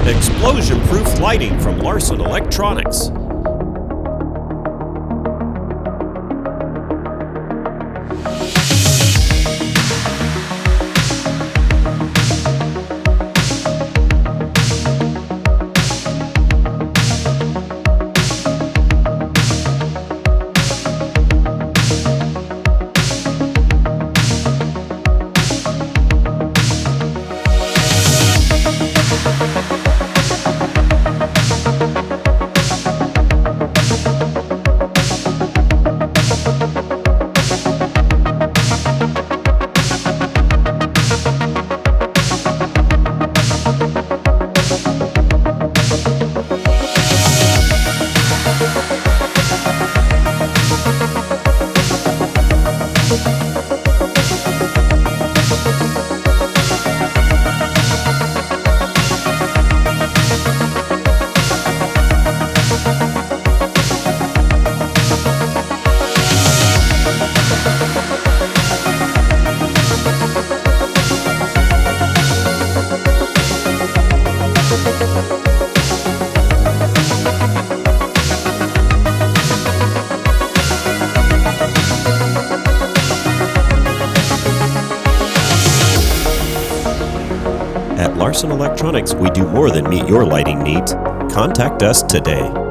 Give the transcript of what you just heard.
Explosion-proof lighting from Larson Electronics. At Larson Electronics, we do more than meet your lighting needs. Contact us today.